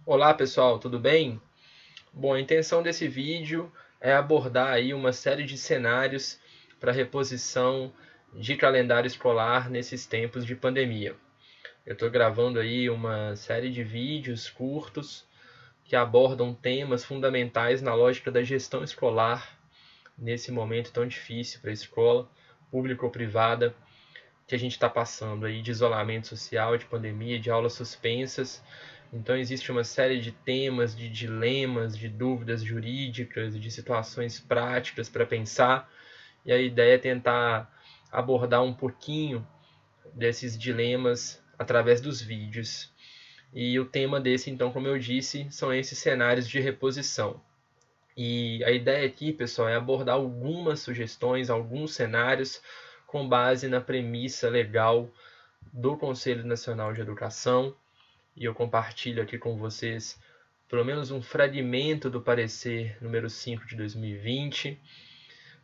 Olá pessoal, tudo bem? Bom, a intenção desse vídeo é abordar aí uma série de cenários para reposição de calendário escolar nesses tempos de pandemia. Eu estou gravando aí uma série de vídeos curtos que abordam temas fundamentais na lógica da gestão escolar nesse momento tão difícil para a escola, pública ou privada, que a gente está passando aí de isolamento social, de pandemia, de aulas suspensas. Então existe uma série de temas, de dilemas, de dúvidas jurídicas, de situações práticas para pensar. E a ideia é tentar abordar um pouquinho desses dilemas através dos vídeos. E o tema desse, então, como eu disse, são esses cenários de reposição. E a ideia aqui, pessoal, é abordar algumas sugestões, alguns cenários com base na premissa legal do Conselho Nacional de Educação, e eu compartilho aqui com vocês pelo menos um fragmento do parecer número 5 de 2020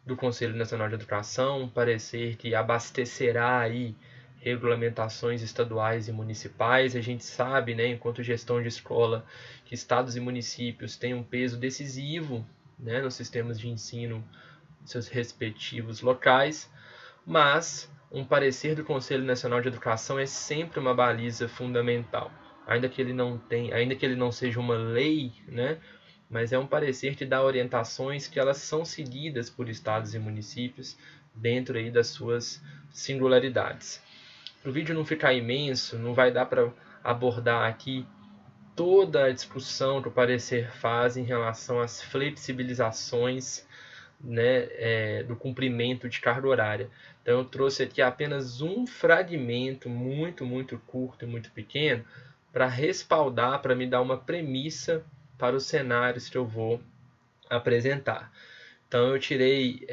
do Conselho Nacional de Educação, um parecer que abastecerá aí regulamentações estaduais e municipais. A gente sabe, né, enquanto gestão de escola, que estados e municípios têm um peso decisivo, né, nos sistemas de ensino de seus respectivos locais, mas um parecer do Conselho Nacional de Educação é sempre uma baliza fundamental. Ainda que ele não seja uma lei, né, mas é um parecer que dá orientações que elas são seguidas por estados e municípios dentro aí das suas singularidades. Para o vídeo não ficar imenso, não vai dar para abordar aqui toda a discussão que o parecer faz em relação às flexibilizações, né, do cumprimento de carga horária. Então eu trouxe aqui apenas um fragmento muito curto e muito pequeno para respaldar, para me dar uma premissa para os cenários que eu vou apresentar. Então eu tirei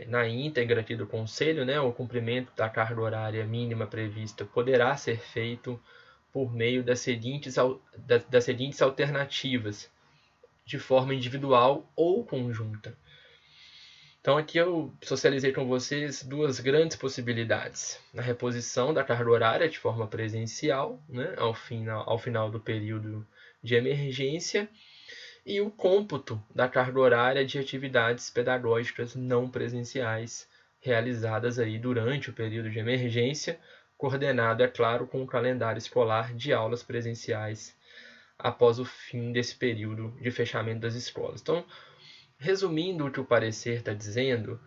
na íntegra aqui do conselho, né, o cumprimento da carga horária mínima prevista poderá ser feito por meio das seguintes alternativas, de forma individual ou conjunta. Então aqui eu socializei com vocês duas grandes possibilidades. A reposição da carga horária de forma presencial, né, ao final do período de emergência, e o cômputo da carga horária de atividades pedagógicas não presenciais realizadas aí durante o período de emergência, coordenado, é claro, com o calendário escolar de aulas presenciais após o fim desse período de fechamento das escolas. Então, resumindo o que o parecer está dizendo,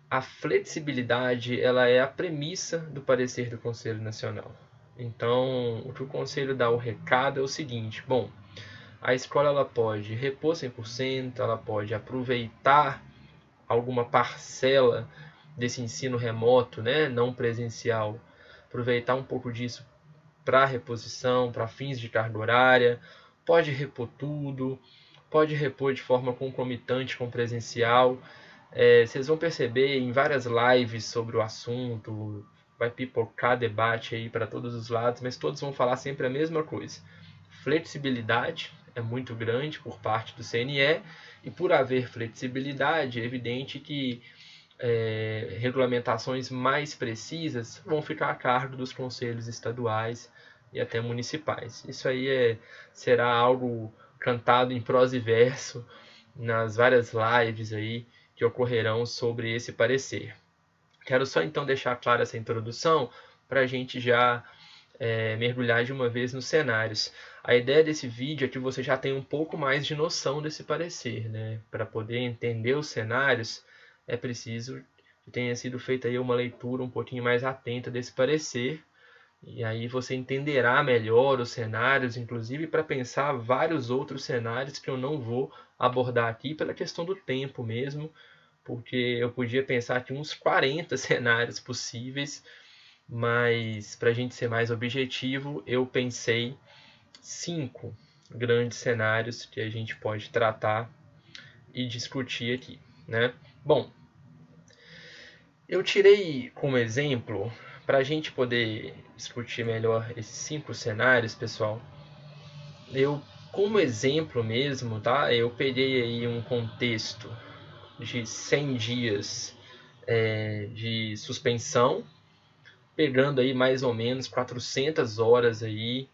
a flexibilidade ela é a premissa do parecer do Conselho Nacional. Então, o que o Conselho dá o recado é o seguinte: bom, a escola ela pode repor 100%, ela pode aproveitar alguma parcela desse ensino remoto, né, não presencial, aproveitar um pouco disso para reposição, para fins de carga horária, pode repor tudo, pode repor de forma concomitante com presencial. Vocês vão perceber em várias lives sobre o assunto, vai pipocar debate aí para todos os lados, mas todos vão falar sempre a mesma coisa. Flexibilidade é muito grande por parte do CNE, e por haver flexibilidade, é evidente que regulamentações mais precisas vão ficar a cargo dos conselhos estaduais e até municipais. Isso aí será algo cantado em prosa e verso nas várias lives aí que ocorrerão sobre esse parecer. Quero só então deixar clara essa introdução para a gente já mergulhar de uma vez nos cenários. A ideia desse vídeo é que você já tenha um pouco mais de noção desse parecer, né? Para poder entender os cenários, é preciso que tenha sido feita aí uma leitura um pouquinho mais atenta desse parecer, e aí você entenderá melhor os cenários, inclusive para pensar vários outros cenários que eu não vou abordar aqui pela questão do tempo mesmo, porque eu podia pensar aqui uns 40 cenários possíveis, mas para a gente ser mais objetivo, eu pensei 5 grandes cenários que a gente pode tratar e discutir aqui, né? Bom, eu tirei como exemplo, para a gente poder discutir melhor esses 5 cenários, pessoal, eu, como exemplo mesmo, tá? Eu peguei aí um contexto de 100 dias de suspensão, pegando aí mais ou menos 400 horas aí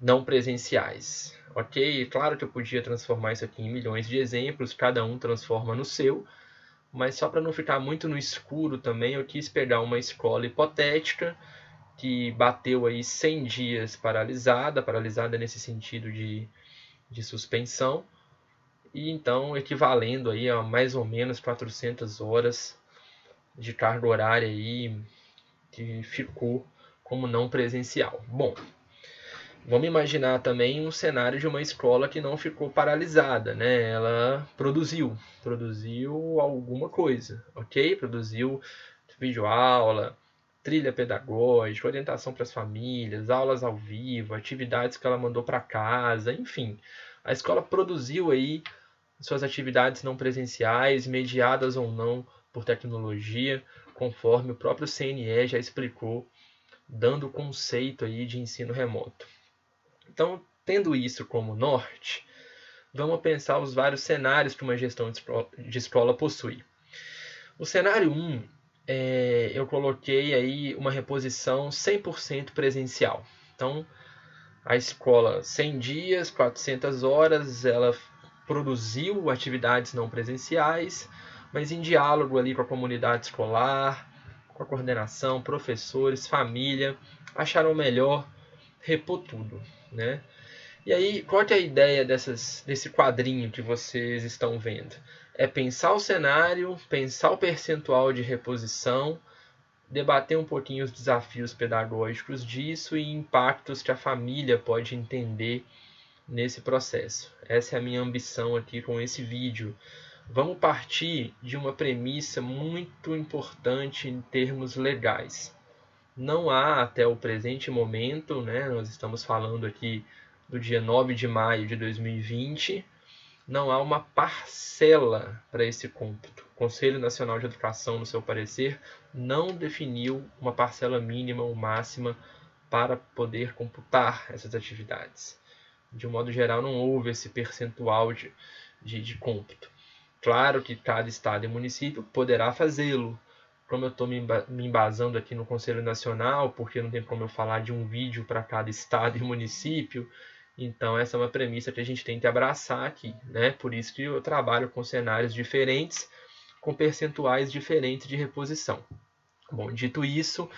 não presenciais. Ok? Claro que eu podia transformar isso aqui em milhões de exemplos, cada um transforma no seu, mas só para não ficar muito no escuro também, eu quis pegar uma escola hipotética que bateu aí 100 dias paralisada nesse sentido de suspensão, e então equivalendo aí a mais ou menos 400 horas de carga horária aí que ficou como não presencial. Bom, vamos imaginar também um cenário de uma escola que não ficou paralisada, né? Ela produziu alguma coisa, ok? Produziu videoaula, trilha pedagógica, orientação para as famílias, aulas ao vivo, atividades que ela mandou para casa, enfim. A escola produziu aí suas atividades não presenciais, mediadas ou não por tecnologia, conforme o próprio CNE já explicou, dando o conceito aí de ensino remoto. Então, tendo isso como norte, vamos pensar os vários cenários que uma gestão de escola possui. O cenário 1, eu coloquei aí uma reposição 100% presencial. Então, a escola 100 dias, 400 horas, ela produziu atividades não presenciais, mas em diálogo ali com a comunidade escolar, com a coordenação, professores, família, acharam melhor repor tudo, né? E aí, qual que é a ideia desse quadrinho que vocês estão vendo? É pensar o cenário, pensar o percentual de reposição, debater um pouquinho os desafios pedagógicos disso e impactos que a família pode entender nesse processo. Essa é a minha ambição aqui com esse vídeo. Vamos partir de uma premissa muito importante em termos legais. Não há, até o presente momento, né, nós estamos falando aqui do dia 9 de maio de 2020, não há uma parcela para esse cômputo. O Conselho Nacional de Educação, no seu parecer, não definiu uma parcela mínima ou máxima para poder computar essas atividades. De um modo geral, não houve esse percentual de cômputo. Claro que cada estado e município poderá fazê-lo. Como eu estou me embasando aqui no Conselho Nacional, porque não tem como eu falar de um vídeo para cada estado e município, então essa é uma premissa que a gente tem que abraçar aqui, né? Por isso que eu trabalho com cenários diferentes, com percentuais diferentes de reposição. Bom, dito isso,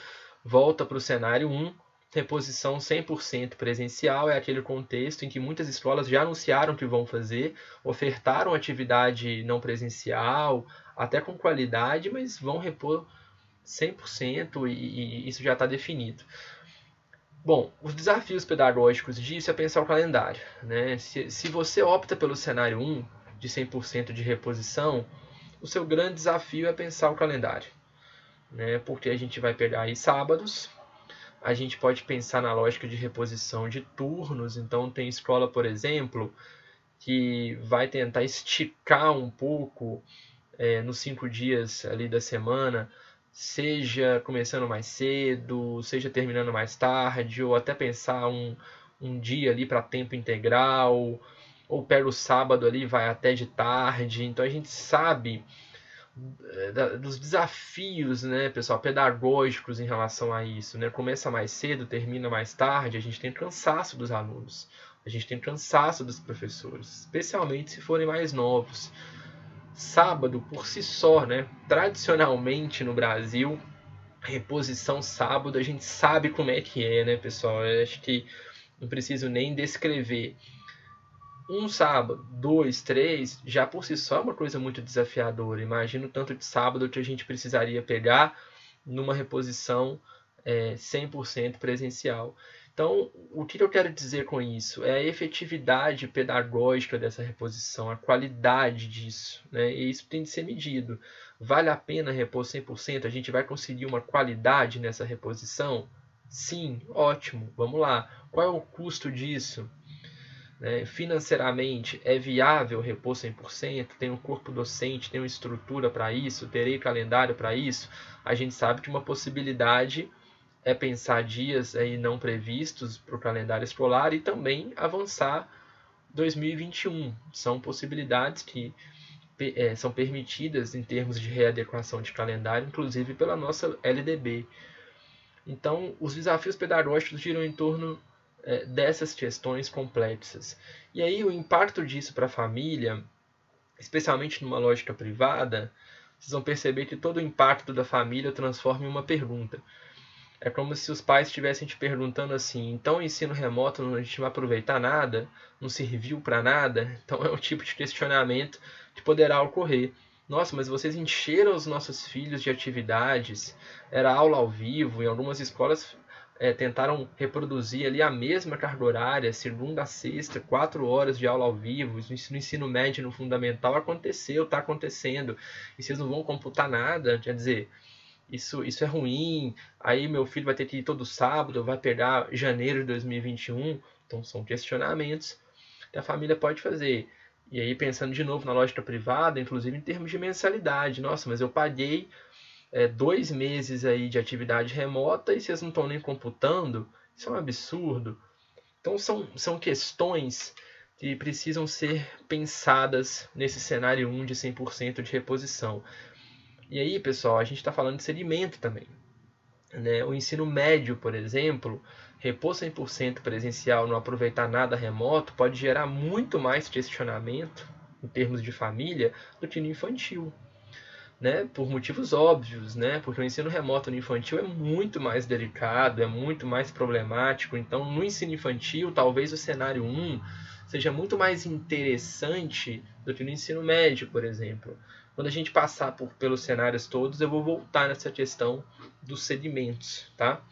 volta para o cenário 1, reposição 100% presencial, é aquele contexto em que muitas escolas já anunciaram que vão fazer, ofertaram atividade não presencial, até com qualidade, mas vão repor 100% e isso já está definido. Bom, os desafios pedagógicos disso é pensar o calendário, né? Se você opta pelo cenário 1, de 100% de reposição, o seu grande desafio é pensar o calendário, né? Porque a gente vai pegar aí sábados, a gente pode pensar na lógica de reposição de turnos, então tem escola, por exemplo, que vai tentar esticar um pouco nos 5 dias ali da semana, seja começando mais cedo, seja terminando mais tarde, ou até pensar um dia ali para tempo integral, ou pega o sábado ali e vai até de tarde. Então a gente sabe dos desafios, né, pessoal, pedagógicos em relação a isso, né? Começa mais cedo, termina mais tarde, a gente tem cansaço dos alunos, a gente tem cansaço dos professores, especialmente se forem mais novos. Sábado por si só, né? Tradicionalmente no Brasil, reposição sábado, a gente sabe como é que é, né, pessoal? Eu acho que não preciso nem descrever. Um sábado, dois, três, já por si só é uma coisa muito desafiadora. Imagina o tanto de sábado que a gente precisaria pegar numa reposição 100% presencial. Então, o que eu quero dizer com isso? É a efetividade pedagógica dessa reposição, a qualidade disso, né? E isso tem de ser medido. Vale a pena repor 100%? A gente vai conseguir uma qualidade nessa reposição? Sim, ótimo, vamos lá. Qual é o custo disso? Financeiramente, é viável repor 100%? Tem um corpo docente, tem uma estrutura para isso? Terei calendário para isso? A gente sabe que uma possibilidade é pensar dias aí não previstos para o calendário escolar e também avançar 2021. São possibilidades que são permitidas em termos de readequação de calendário, inclusive pela nossa LDB. Então, os desafios pedagógicos giram em torno dessas questões complexas. E aí o impacto disso para a família, especialmente numa lógica privada, vocês vão perceber que todo o impacto da família transforma em uma pergunta. É como se os pais estivessem te perguntando assim: então o ensino remoto a gente não vai aproveitar nada? Não serviu para nada? Então é um tipo de questionamento que poderá ocorrer. Nossa, mas vocês encheram os nossos filhos de atividades, era aula ao vivo, em algumas escolas tentaram reproduzir ali a mesma carga horária, segunda a sexta, 4 horas de aula ao vivo, no ensino médio e no fundamental aconteceu, está acontecendo, e vocês não vão computar nada, quer dizer, isso é ruim, aí meu filho vai ter que ir todo sábado, vai pegar janeiro de 2021, então são questionamentos que a família pode fazer. E aí pensando de novo na lógica privada, inclusive em termos de mensalidade, nossa, mas eu paguei 2 meses aí de atividade remota e vocês não estão nem computando, isso é um absurdo. Então são questões que precisam ser pensadas nesse cenário 1 de 100% de reposição. E aí, pessoal, a gente está falando de segmento também. Né? O ensino médio, por exemplo, repor 100% presencial, não aproveitar nada remoto, pode gerar muito mais questionamento em termos de família do que no infantil. Né? Por motivos óbvios, né? Porque o ensino remoto no infantil é muito mais delicado, é muito mais problemático. Então, no ensino infantil, talvez o cenário 1 seja muito mais interessante do que no ensino médio, por exemplo. Quando a gente passar pelos cenários todos, eu vou voltar nessa questão dos segmentos, tá?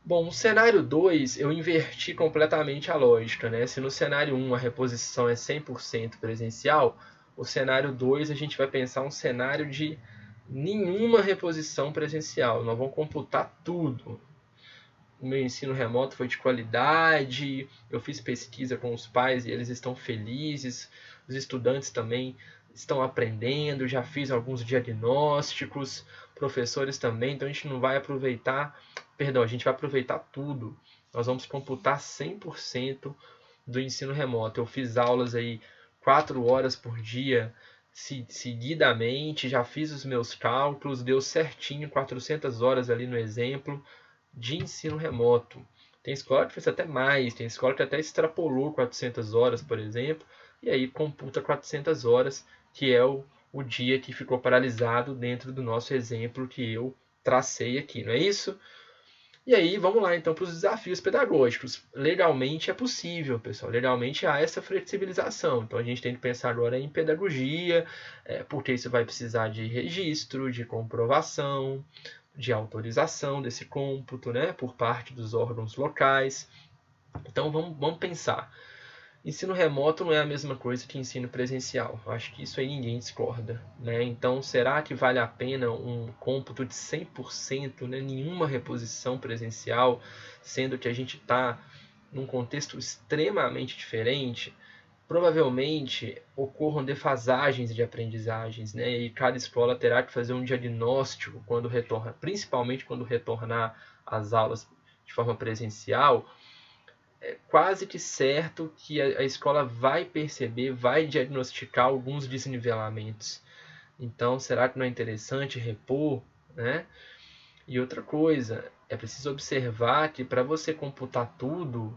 Bom, no cenário 2, eu inverti completamente a lógica, né? Se no cenário 1 a reposição é 100% presencial, o cenário 2 a gente vai pensar um cenário de nenhuma reposição presencial. Nós vamos computar tudo. O meu ensino remoto foi de qualidade, eu fiz pesquisa com os pais e eles estão felizes, os estudantes também estão aprendendo, já fiz alguns diagnósticos, professores também, então a gente não vai aproveitar, a gente vai aproveitar tudo. Nós vamos computar 100% do ensino remoto. Eu fiz aulas aí 4 horas por dia, seguidamente, já fiz os meus cálculos, deu certinho, 400 horas ali no exemplo de ensino remoto. Tem escola que fez até mais, tem escola que até extrapolou 400 horas, por exemplo, e aí computa 400 horas, que é o dia que ficou paralisado dentro do nosso exemplo que eu tracei aqui, não é isso? E aí, vamos lá então para os desafios pedagógicos. Legalmente é possível, pessoal. Legalmente há essa flexibilização. Então a gente tem que pensar agora em pedagogia, porque isso vai precisar de registro, de comprovação, de autorização desse cômputo, né, por parte dos órgãos locais. Então vamos pensar. Ensino remoto não é a mesma coisa que ensino presencial. Acho que isso aí ninguém discorda. Né? Então, será que vale a pena um cômputo de 100%, né? Nenhuma reposição presencial, sendo que a gente está num contexto extremamente diferente? Provavelmente ocorram defasagens de aprendizagens, né? E cada escola terá que fazer um diagnóstico quando retorna, principalmente quando retornar às aulas de forma presencial. É quase que certo que a escola vai perceber, vai diagnosticar alguns desnivelamentos. Então, será que não é interessante repor, né? E outra coisa, é preciso observar que para você computar tudo,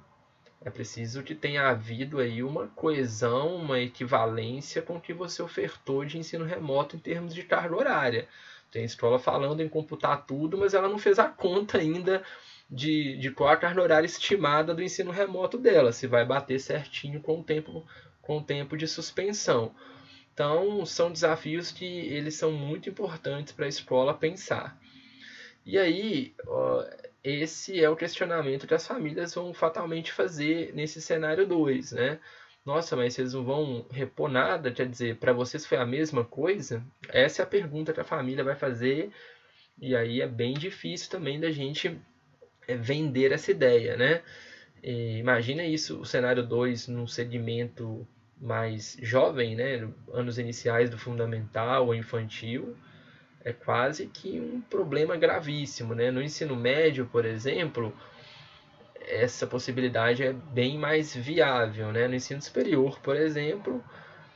é preciso que tenha havido aí uma coesão, uma equivalência com o que você ofertou de ensino remoto em termos de carga horária. Tem escola falando em computar tudo, mas ela não fez a conta ainda de qual a carga horária estimada do ensino remoto dela, se vai bater certinho com o tempo de suspensão. Então, são desafios que eles são muito importantes para a escola pensar. E aí, esse é o questionamento que as famílias vão fatalmente fazer nesse cenário 2, né? Nossa, mas vocês não vão repor nada? Quer dizer, para vocês foi a mesma coisa? Essa é a pergunta que a família vai fazer, e aí é bem difícil também da gente vender essa ideia, né? Imagina isso, o cenário 2 num segmento mais jovem, né? Anos iniciais do fundamental ou infantil, é quase que um problema gravíssimo, né? No ensino médio, por exemplo, essa possibilidade é bem mais viável, né? No ensino superior, por exemplo,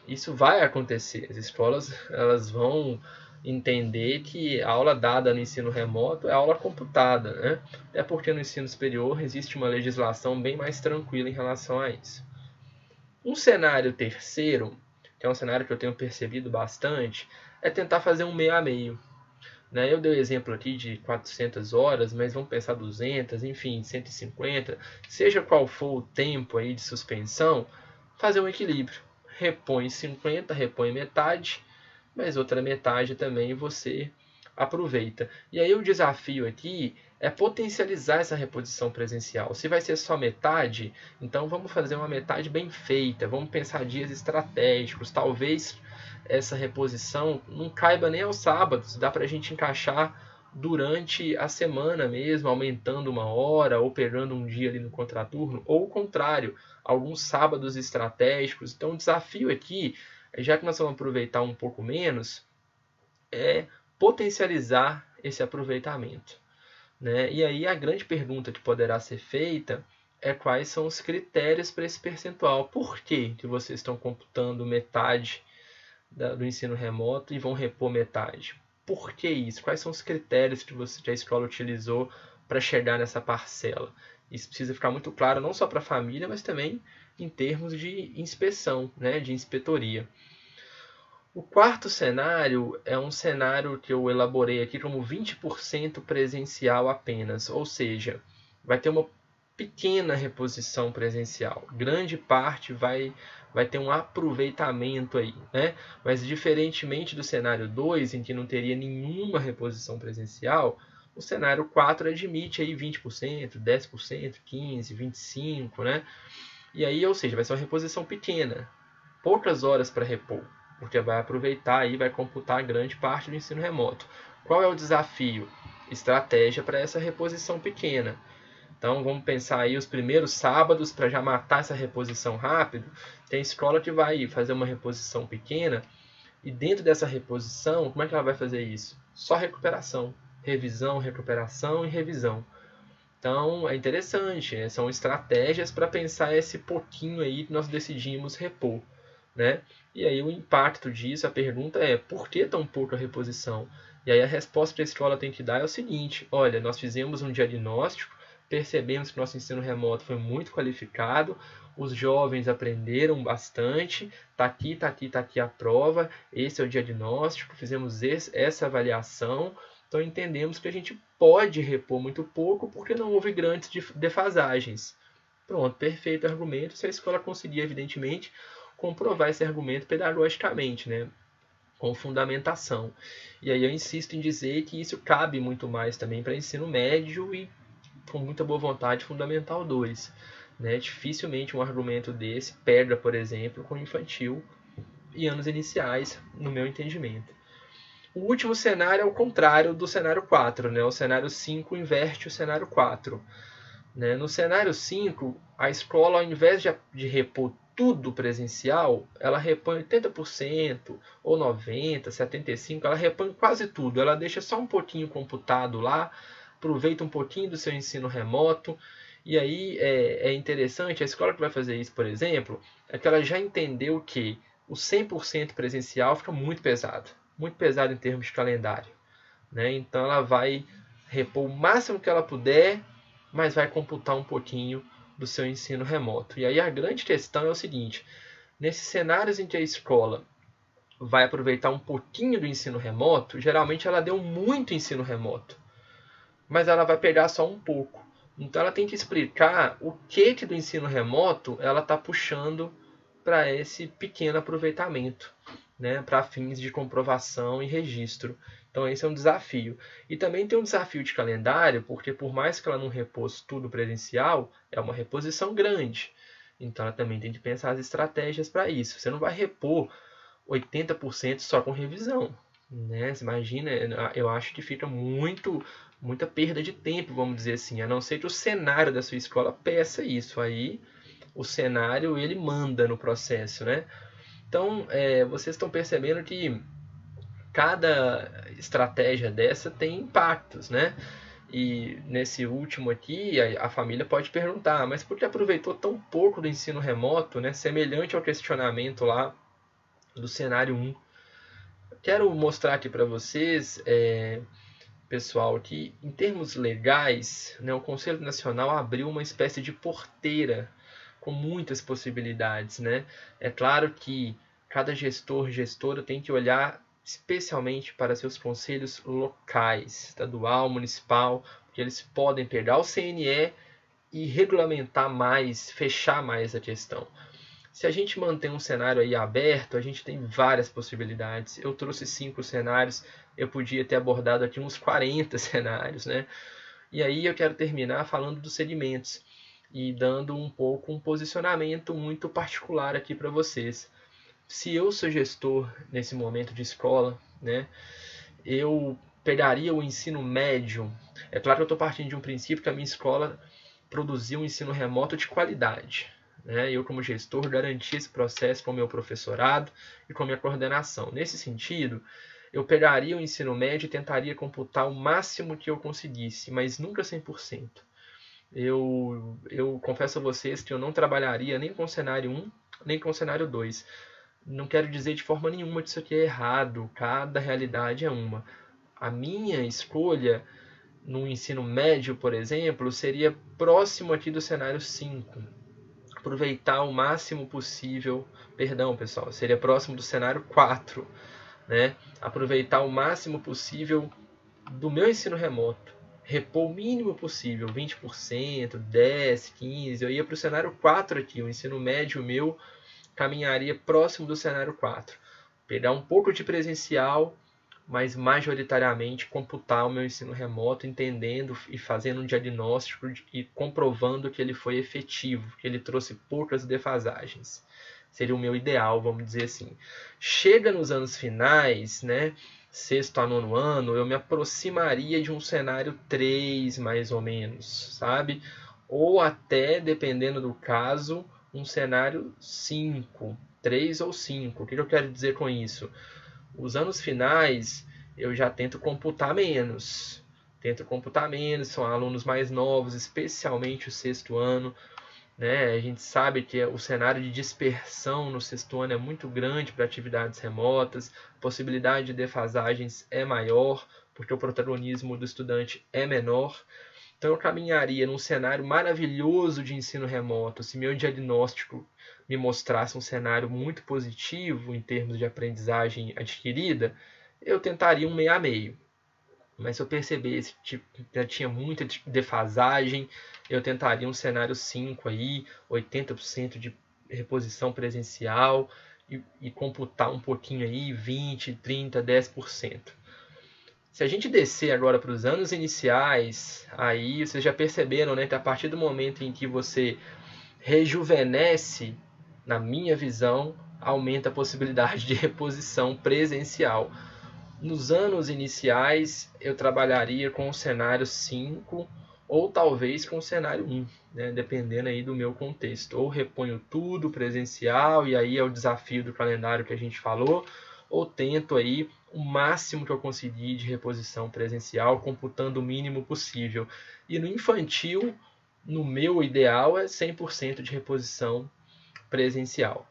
isso vai acontecer. As escolas elas vão entender que a aula dada no ensino remoto é aula computada, né? Até porque no ensino superior existe uma legislação bem mais tranquila em relação a isso. Um cenário terceiro, que é um cenário que eu tenho percebido bastante, é tentar fazer um meio a meio. Né? Eu dei o exemplo aqui de 400 horas, mas vamos pensar 200, enfim, 150, seja qual for o tempo aí de suspensão, fazer um equilíbrio. Repõe 50, repõe metade, mas outra metade também você aproveita. E aí o desafio aqui é potencializar essa reposição presencial. Se vai ser só metade, então vamos fazer uma metade bem feita, vamos pensar dias estratégicos, talvez essa reposição não caiba nem aos sábados, dá para a gente encaixar durante a semana mesmo, aumentando uma hora ou pegando um dia ali no contraturno, ou o contrário, alguns sábados estratégicos. Então o desafio aqui, já que nós vamos aproveitar um pouco menos, é potencializar esse aproveitamento. Né? E aí a grande pergunta que poderá ser feita é quais são os critérios para esse percentual. Por que vocês estão computando metade do ensino remoto e vão repor metade? Por que isso? Quais são os critérios que a escola utilizou para chegar nessa parcela? Isso precisa ficar muito claro não só para a família, mas também em termos de inspeção, né, de inspetoria. O quarto cenário é um cenário que eu elaborei aqui como 20% presencial apenas, ou seja, vai ter uma pequena reposição presencial. Grande parte vai ter um aproveitamento aí, né? Mas diferentemente do cenário 2, em que não teria nenhuma reposição presencial, o cenário 4 admite aí 20%, 10%, 15%, 25%, né? E aí, ou seja, vai ser uma reposição pequena, poucas horas para repor, porque vai aproveitar e vai computar grande parte do ensino remoto. Qual é o desafio? Estratégia para essa reposição pequena. Então vamos pensar aí os primeiros sábados para já matar essa reposição rápido. Tem escola que vai fazer uma reposição pequena e dentro dessa reposição, como é que ela vai fazer isso? Só recuperação, revisão, recuperação e revisão. Então é interessante, né? São estratégias para pensar esse pouquinho aí que nós decidimos repor. Né? E aí o impacto disso, a pergunta é, por que tão pouca reposição? E aí a resposta que a escola tem que dar é o seguinte, olha, nós fizemos um diagnóstico, percebemos que nosso ensino remoto foi muito qualificado, os jovens aprenderam bastante, tá aqui a prova, esse é o diagnóstico, fizemos essa avaliação, então entendemos que a gente pode repor muito pouco porque não houve grandes defasagens. Pronto, perfeito argumento, se a escola conseguir, evidentemente, comprovar esse argumento pedagogicamente, né? Com fundamentação. E aí eu insisto em dizer que isso cabe muito mais também para ensino médio e, com muita boa vontade, Fundamental 2. Né? Dificilmente um argumento desse pega, por exemplo, com infantil e anos iniciais, no meu entendimento. O último cenário é o contrário do cenário 4. Né? O cenário 5 inverte o cenário 4. Né? No cenário 5, a escola, ao invés de repor tudo presencial, ela repõe 80% ou 90%, 75%, ela repõe quase tudo. Ela deixa só um pouquinho computado lá, aproveita um pouquinho do seu ensino remoto. E aí é interessante, a escola que vai fazer isso, por exemplo, é que ela já entendeu que o 100% presencial fica muito pesado em termos de calendário. Né? Então ela vai repor o máximo que ela puder, mas vai computar um pouquinho do seu ensino remoto. E aí a grande questão é o seguinte, nesses cenários em que a escola vai aproveitar um pouquinho do ensino remoto, geralmente ela deu muito ensino remoto, mas ela vai pegar só um pouco. Então ela tem que explicar o que do ensino remoto ela está puxando para esse pequeno aproveitamento, né, para fins de comprovação e registro. Então esse é um desafio. E também tem um desafio de calendário, porque por mais que ela não repôs tudo presencial, é uma reposição grande. Então ela também tem que pensar as estratégias para isso. Você não vai repor 80% só com revisão. Né? Você imagina, eu acho que fica muita perda de tempo, vamos dizer assim, a não ser que o cenário da sua escola peça isso. Aí o cenário ele manda no processo, né? Então, vocês estão percebendo que cada estratégia dessa tem impactos, né? E nesse último aqui, a família pode perguntar, mas por que aproveitou tão pouco do ensino remoto, né? Semelhante ao questionamento lá do cenário 1. quero mostrar aqui para vocês, pessoal, que em termos legais, né, o Conselho Nacional abriu uma espécie de porteira com muitas possibilidades, né? É claro que cada gestor, gestora tem que olhar especialmente para seus conselhos locais, estadual, municipal, porque eles podem pegar o CNE e regulamentar mais, fechar mais a questão. Se a gente mantém um cenário aí aberto, a gente tem várias possibilidades. Eu trouxe 5 cenários, eu podia ter abordado aqui uns 40 cenários, né? E aí eu quero terminar falando dos segmentos e dando um pouco um posicionamento muito particular aqui para vocês. Se eu sou gestor nesse momento de escola, né, eu pegaria o ensino médio. É claro que eu estou partindo de um princípio que a minha escola produziu um ensino remoto de qualidade. Né? Eu, como gestor, garanti esse processo com o meu professorado e com a minha coordenação. Nesse sentido, eu pegaria o ensino médio e tentaria computar o máximo que eu conseguisse, mas nunca 100%. Eu confesso a vocês que eu não trabalharia nem com o cenário 1, nem com o cenário 2. Não quero dizer de forma nenhuma que isso aqui é errado, cada realidade é uma. A minha escolha no ensino médio, por exemplo, seria próximo aqui do cenário 5. Aproveitar o máximo possível, perdão pessoal, seria próximo do cenário 4, né? Aproveitar o máximo possível do meu ensino remoto, repor o mínimo possível, 20%, 10%, 15%, eu ia para o cenário 4 aqui, o ensino médio meu caminharia próximo do cenário 4. Pegar um pouco de presencial, mas majoritariamente computar o meu ensino remoto, entendendo e fazendo um diagnóstico e comprovando que ele foi efetivo, que ele trouxe poucas defasagens. Seria o meu ideal, vamos dizer assim. Chega nos anos finais, né, sexto a nono ano, eu me aproximaria de um cenário 3, mais ou menos, sabe? Ou até, dependendo do caso, um cenário 5, 3 ou 5. O que eu quero dizer com isso? Os anos finais eu já tento computar menos. São alunos mais novos, especialmente o sexto ano. Né? A gente sabe que o cenário de dispersão no sexto ano é muito grande para atividades remotas, a possibilidade de defasagens é maior, porque o protagonismo do estudante é menor. Então eu caminharia num cenário maravilhoso de ensino remoto, se meu diagnóstico me mostrasse um cenário muito positivo em termos de aprendizagem adquirida, eu tentaria um meio a meio. Mas se eu percebesse que já tinha muita defasagem, eu tentaria um cenário 5 aí, 80% de reposição presencial e computar um pouquinho aí, 20, 30, 10%. Se a gente descer agora para os anos iniciais, aí vocês já perceberam, né, que a partir do momento em que você rejuvenesce, na minha visão, aumenta a possibilidade de reposição presencial. Nos anos iniciais, eu trabalharia com o cenário 5 ou talvez com o cenário 1, né, dependendo aí do meu contexto. Ou reponho tudo presencial, e aí é o desafio do calendário que a gente falou, ou tento aí o máximo que eu conseguir de reposição presencial, computando o mínimo possível. E no infantil, no meu ideal, é 100% de reposição presencial.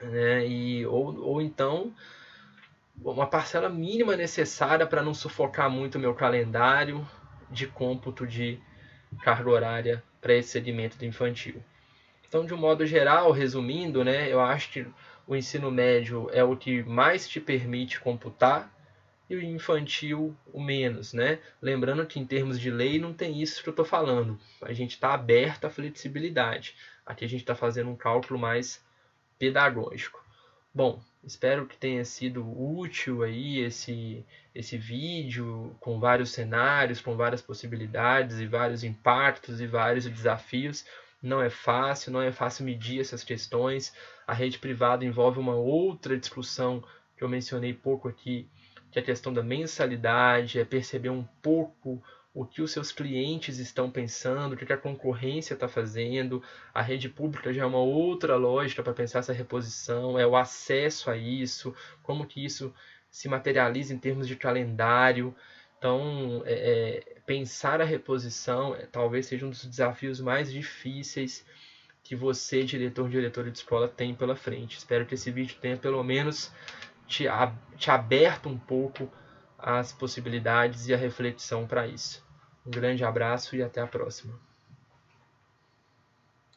Né? Ou então uma parcela mínima necessária para não sufocar muito o meu calendário de cômputo de carga horária para esse segmento do infantil. Então, de um modo geral, resumindo, né, eu acho que o ensino médio é o que mais te permite computar e o infantil o menos, né? Lembrando que em termos de lei não tem isso que eu estou falando. A gente está aberto à flexibilidade. Aqui a gente está fazendo um cálculo mais pedagógico. Bom, espero que tenha sido útil aí esse vídeo com vários cenários, com várias possibilidades e vários impactos e vários desafios. Não é fácil medir essas questões. A rede privada envolve uma outra discussão que eu mencionei pouco aqui, que é a questão da mensalidade, é perceber um pouco o que os seus clientes estão pensando, o que a concorrência está fazendo. A rede pública já é uma outra lógica para pensar essa reposição, é o acesso a isso, como que isso se materializa em termos de calendário. Então, pensar a reposição talvez seja um dos desafios mais difíceis que você, diretora de escola, tem pela frente. Espero que esse vídeo tenha pelo menos te aberto um pouco às possibilidades e à reflexão para isso. Um grande abraço e até a próxima.